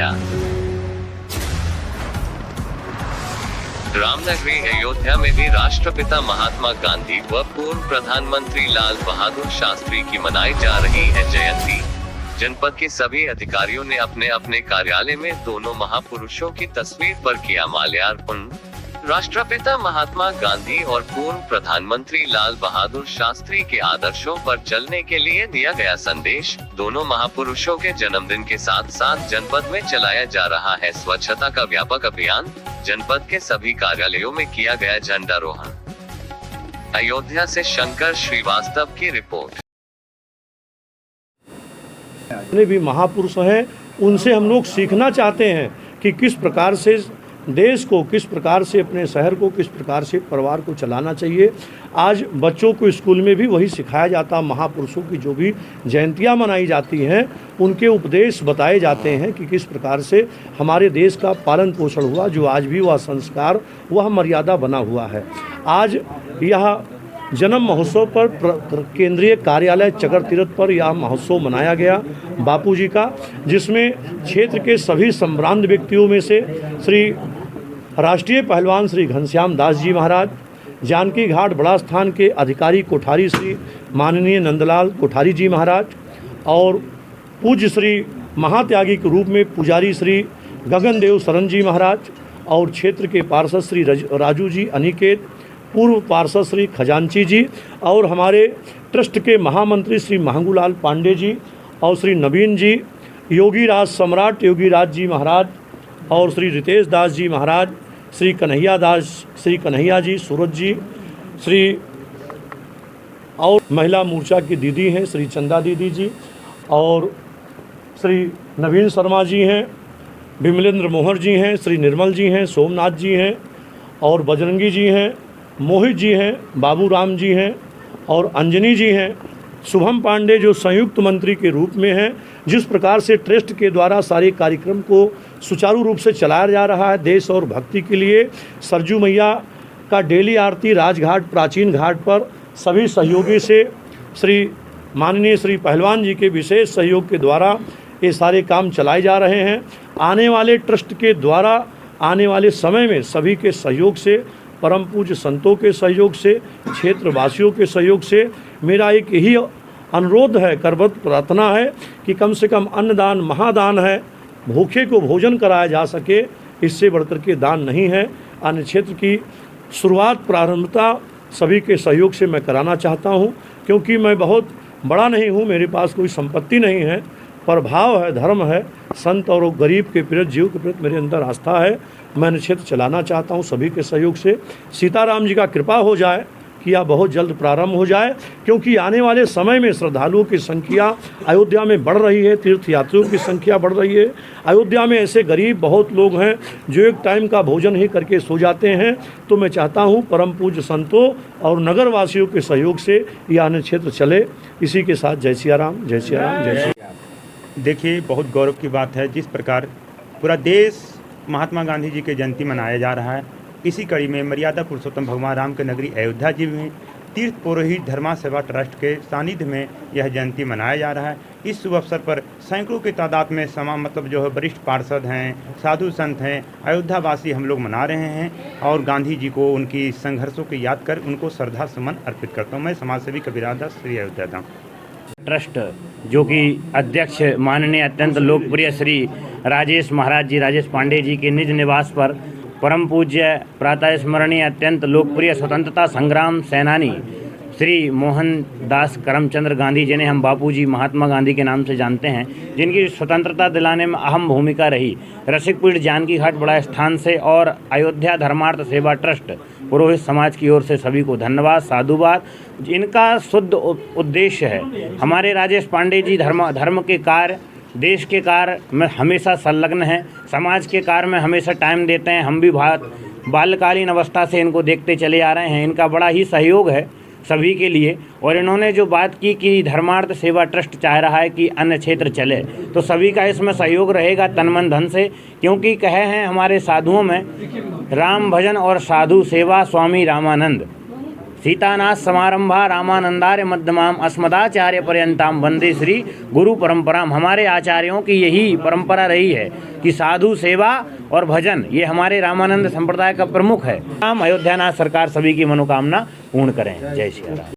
किया। रामनगरी अयोध्या में भी राष्ट्रपिता महात्मा गांधी व पूर्व प्रधानमंत्री लाल बहादुर शास्त्री की मनाई जा रही है जयंती। जनपद के सभी अधिकारियों ने अपने अपने कार्यालय में दोनों महापुरुषों की तस्वीर पर किया माल्यार्पण। राष्ट्रपिता महात्मा गांधी और पूर्व प्रधानमंत्री लाल बहादुर शास्त्री के आदर्शों पर चलने के लिए दिया गया संदेश। दोनों महापुरुषों के जन्मदिन के साथ साथ जनपद में चलाया जा रहा है स्वच्छता का व्यापक अभियान। जनपद के सभी कार्यालयों में किया गया झंडारोहण। अयोध्या से शंकर श्रीवास्तव की रिपोर्ट। जितने भी महापुरुष हैं उनसे हम लोग सीखना चाहते हैं कि किस प्रकार से देश को, किस प्रकार से अपने शहर को, किस प्रकार से परिवार को चलाना चाहिए। आज बच्चों को स्कूल में भी वही सिखाया जाता। महापुरुषों की जो भी जयंतियाँ मनाई जाती हैं उनके उपदेश बताए जाते हैं कि किस प्रकार से हमारे देश का पालन पोषण हुआ, जो आज भी वह संस्कार, वह मर्यादा बना हुआ है। आज यह जन्म महोत्सव पर केंद्रीय कार्यालय चकर तीर्थ पर यह महोत्सव मनाया गया बापूजी का, जिसमें क्षेत्र के सभी सम्भ्रांत व्यक्तियों में से श्री राष्ट्रीय पहलवान श्री घनश्याम दास जी महाराज, जानकी घाट बड़ा स्थान के अधिकारी कोठारी श्री माननीय नंदलाल कोठारी जी महाराज और पूज्य श्री महात्यागी के रूप में पुजारी श्री गगनदेव शरण जी महाराज और क्षेत्र के पार्षद श्री राजू जी अनिकेत, पूर्व पार्षद श्री खजांची जी और हमारे ट्रस्ट के महामंत्री श्री महंगूलाल पांडे जी और श्री नवीन जी, योगी राज सम्राट योगी राज जी महाराज और श्री रितेश दास जी महाराज, श्री कन्हैया जी, सूरज जी, श्री और महिला मोर्चा की दीदी हैं श्री चंदा दीदी जी और श्री नवीन शर्मा जी हैं, विमलेंद्र मोहर जी हैं, श्री निर्मल जी हैं, सोमनाथ जी हैं और बजरंगी जी हैं, मोहित जी हैं, बाबू राम जी हैं और अंजनी जी हैं, शुभम पांडे जो संयुक्त मंत्री के रूप में हैं। जिस प्रकार से ट्रस्ट के द्वारा सारे कार्यक्रम को सुचारू रूप से चलाया जा रहा है देश और भक्ति के लिए, सरजू मैया का डेली आरती राजघाट प्राचीन घाट पर सभी सहयोगी से श्री माननीय श्री पहलवान जी के विशेष सहयोग के द्वारा ये सारे काम चलाए जा रहे हैं। आने वाले ट्रस्ट के द्वारा आने वाले समय में सभी के सहयोग से, परम पूज्य संतों के सहयोग से, क्षेत्रवासियों के सहयोग से मेरा एक यही अनुरोध है, करबद्ध प्रार्थना है कि कम से कम अन्नदान महादान है, भूखे को भोजन कराया जा सके, इससे बढ़कर के दान नहीं है। अन्य क्षेत्र की शुरुआत प्रारंभता सभी के सहयोग से मैं कराना चाहता हूं, क्योंकि मैं बहुत बड़ा नहीं हूं, मेरे पास कोई संपत्ति नहीं है, पर भाव है, धर्म है, संत और गरीब के प्रति, जीव के प्रति मेरे अंदर आस्था है। मैं क्षेत्र चलाना चाहता हूं सभी के सहयोग से। सीताराम जी का कृपा हो जाए कि यह बहुत जल्द प्रारंभ हो जाए, क्योंकि आने वाले समय में श्रद्धालुओं की संख्या अयोध्या में बढ़ रही है, तीर्थयात्रियों की संख्या बढ़ रही है। अयोध्या में ऐसे गरीब बहुत लोग हैं जो एक टाइम का भोजन ही करके सो जाते हैं। तो मैं चाहता हूं परम पूज्य संतों और नगर वासियों के सहयोग से यह अन्य क्षेत्र चले। इसी के साथ जय सिया राम, जय सिया राम, जय सिया राम। देखिए, बहुत गौरव की बात है जिस प्रकार पूरा देश महात्मा गांधी जी की जयंती मनाया जा रहा है। इसी कड़ी में मर्यादा पुरुषोत्तम भगवान राम के नगरी अयोध्या जी में तीर्थ पुरोहित धर्मा सेवा ट्रस्ट के सानिध्य में यह जयंती मनाया जा रहा है। इस शुभ अवसर पर सैकड़ों की तादाद में जो है वरिष्ठ पार्षद हैं, साधु संत हैं, अयोध्या वासी हम लोग मना रहे हैं और गांधी जी को उनकी संघर्षों को याद कर उनको श्रद्धा सुमन अर्पित करता हूँ। मैं समाजसेवी कबीरदास दास, श्री अयोध्या धाम ट्रस्ट, जो कि अध्यक्ष माननीय अत्यंत लोकप्रिय श्री राजेश महाराज जी, राजेश पांडे जी के निज निवास पर परम पूज्य प्रातः स्मरणीय अत्यंत लोकप्रिय स्वतंत्रता संग्राम सेनानी श्री मोहन दास करमचंद्र गांधी, जिन्हें हम बापूजी महात्मा गांधी के नाम से जानते हैं, जिनकी स्वतंत्रता दिलाने में अहम भूमिका रही, रसिकपीठ जानकी घाट बड़ा स्थान से और अयोध्या धर्मार्थ सेवा ट्रस्ट पुरोहित समाज की ओर से सभी को धन्यवाद, साधुवाद। इनका शुद्ध उद्देश्य है, हमारे राजेश पांडे जी धर्म के कार्य, देश के कार्य में हमेशा संलग्न हैं, समाज के कार्य में हमेशा टाइम देते हैं। हम भी बाल्यकालीन अवस्था से इनको देखते चले आ रहे हैं। इनका बड़ा ही सहयोग है सभी के लिए। और इन्होंने जो बात की कि धर्मार्थ सेवा ट्रस्ट चाह रहा है कि अन्य क्षेत्र चले, तो सभी का इसमें सहयोग रहेगा तन मन धन से, क्योंकि कहे हैं हमारे साधुओं में, राम भजन और साधु सेवा स्वामी रामानंद। सीतानाथ समारंभा रामानंदार्य मध्यमाम अस्मदाचार्य पर्यंताम वंदे श्री गुरु परंपराम। हमारे आचार्यों की यही परंपरा रही है कि साधु सेवा और भजन ये हमारे रामानंद संप्रदाय का प्रमुख है। हम अयोध्यानाथ सरकार सभी की मनोकामना पूर्ण करें। जय श्री राम।